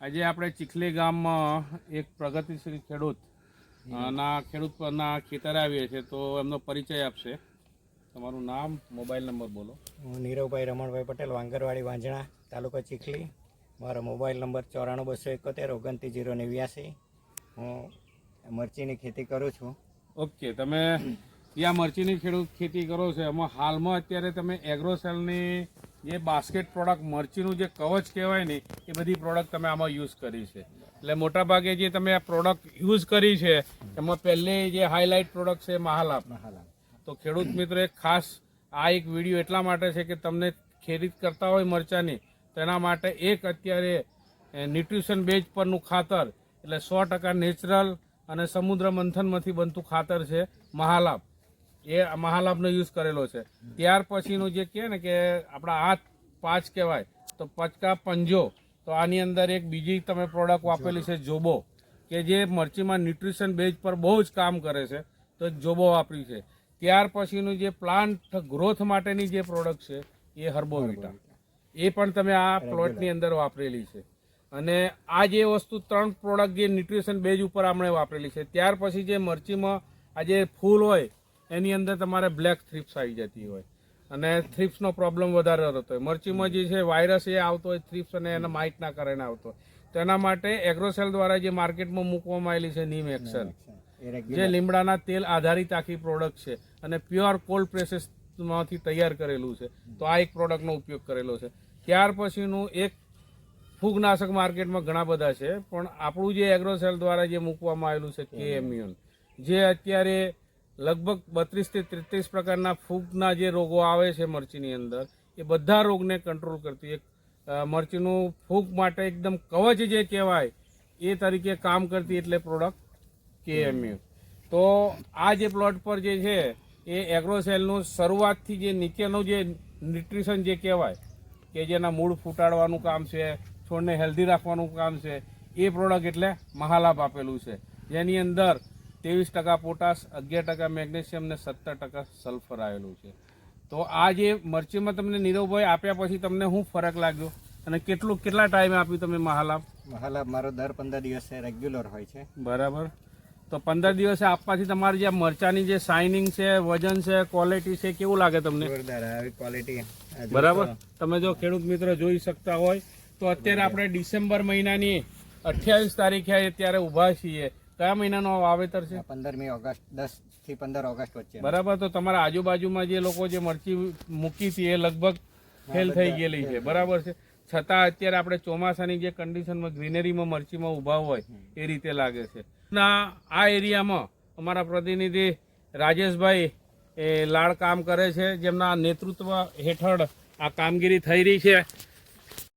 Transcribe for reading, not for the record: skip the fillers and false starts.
આજે આપણે ચીખલી ગામમાં એક પ્રગતિશીલ ખેડૂત પરના ખેતરે આવીએ છીએ, તો એમનો પરિચય આપશે. તમારું નામ, મોબાઈલ નંબર બોલો. હું નીરવભાઈ રમણભાઈ પટેલ, વાંગરવાડી વાંજણા, તાલુકો ચીખલી. મારો મોબાઈલ નંબર 94 271 29 089. હું મરચીની ખેતી કરું છું. ઓકે, તમે ત્યાં મરચીની ખેતી કરો છો, એમાં હાલમાં અત્યારે તમે એગ્રોસેલની જે બાસ્કેટ પ્રોડક્ટ, મરચીનું જે કવચ કહેવાય ને, એ બધી પ્રોડક્ટ તમે આમાં યુઝ કરી છે. એટલે મોટાભાગે જે તમે આ પ્રોડક્ટ યુઝ કરી છે એમાં પહેલી જે હાઇલાઇટ પ્રોડક્ટ છે મહાલાભ. તો ખેડૂત મિત્રો એક ખાસ આ એક વિડીયો એટલા માટે છે કે તમને ખેતી કરતા હોય મરચાની, તેના માટે એક અત્યારે ન્યુટ્રિશન બેઝ પરનું ખાતર, એટલે 100% નેચરલ અને સમુદ્ર મંથનમાંથી બનતું ખાતર છે મહાલાભ. એ મહાલાભનો યુઝ કરેલો છે. ત્યાર પછીનું જે કહે ને કે આપણા હાથ 5 કહેવાય, તો પચકા પંજો, તો આની અંદર એક બીજી તમે પ્રોડક્ટ વાપરેલી છે જોબો, કે જે મરચીમાં ન્યુટ્રિશન બેઝ પર બહુ જ કામ કરે છે, તો જોબો વાપરી છે. ત્યાર પછીનું જે પ્લાન્ટ ગ્રોથ માટેની જે પ્રોડક્ટ છે એ હર્બોવિટા, એ પણ તમે આ પ્લોટની અંદર વાપરેલી છે. અને આ જે વસ્તુ 3 પ્રોડક્ટ જે ન્યુટ્રિશન બેઝ ઉપર આપણે વાપરેલી છે. ત્યાર પછી જે મરચીમાં આ જે ફૂલ હોય એની અંદર તમારે બ્લેક થ્રિપ્સ આવી જતી હોય, અને થ્રિપ્સનો પ્રોબ્લેમ વધારે રહેતો હોય. મરચીમાં જે છે વાયરસ એ આવતો હોય, થ્રિપ્સ અને એના માઇટના કારણે આવતો હોય. તો એના માટે એગ્રોસેલ દ્વારા જે માર્કેટમાં મૂકવામાં આવેલી છે નીમ એક્શન, જે લીમડાના તેલ આધારિત આખી પ્રોડક્ટ છે અને પ્યોર કોલ્ડ પ્રેસેસમાંથી તૈયાર કરેલું છે. તો આ એક પ્રોડક્ટનો ઉપયોગ કરેલો છે. ત્યાર પછીનું એક ફૂગનાશક માર્કેટમાં ઘણા બધા છે, પણ આપણું જે એગ્રોસેલ દ્વારા જે મૂકવામાં આવેલું છે કે ઇમ્યુન, જે અત્યારે લગભગ 32 થી 33 પ્રકારના ફૂગના જે રોગો આવે છે મરચીની અંદર, એ બધા રોગને કંટ્રોલ કરતી એક મરચીનું ફૂગ માટે એકદમ કવચ જે કહેવાય એ તરીકે કામ કરતી એટલે પ્રોડક્ટ KMU. તો આ જે પ્લોટ પર જે છે એ એગ્રોસેલનું શરૂઆતથી જે નીચેનું જે ન્યુટ્રિશન જે કહેવાય કે જેના મૂળ ફૂટાડવાનું કામ છે, છોડને હેલ્ધી રાખવાનું કામ છે, એ પ્રોડક્ટ એટલે મહાલાભ આપેલું છે, જેની અંદર 23% પોટાશ, 11% મેગ્નેશિયમ ને 17% સલ્ફર આવેલું છે. તો આ જે મરચીમાં તમને નીરવભાઈ આપ્યા પછી તમને શું ફરક લાગ્યો અને કેટલા ટાઈમે આપ્યું તમે મહાલાભ? મહાલાભ મારો દર 15 દિવસે રેગ્યુલર હોય છે. બરાબર. તો 15 દિવસે આપવાથી તમારી જે મરચાની જે શાઇનિંગ છે, વજન છે, ક્વોલિટી છે, કેવું લાગે તમને? જોરદાર આવી ક્વોલિટી. બરાબર. તમે જો ખેડૂત મિત્રો જોઈ શકતા હોય તો અત્યારે આપણે ડિસેમ્બર મહિનાની 28 તારીખે અત્યારે ઊભા છીએ. કયા મહિનાનો વાવેતર છે? 15મી ઓગસ્ટ, 10 થી 15 ઓગસ્ટ વચ્ચે. બરાબર. તો તમારા આજુબાજુમાં જે લોકો જે મરચી મૂકી હતી એ લગભગ ફેલ થઈ ગયેલી છે. બરાબર છે. છતાં અત્યારે આપણે ચોમાસાની જે કન્ડિશનમાં ગ્રીનરીમાં મરચીમાં ઊભા હોય એ રીતે લાગે છે. આ એરિયામાં અમારા પ્રતિનિધિ રાજેશભાઈ લાડ કામ કરે છે, જેમના નેતૃત્વ હેઠળ આ કામગીરી થઈ રહી છે.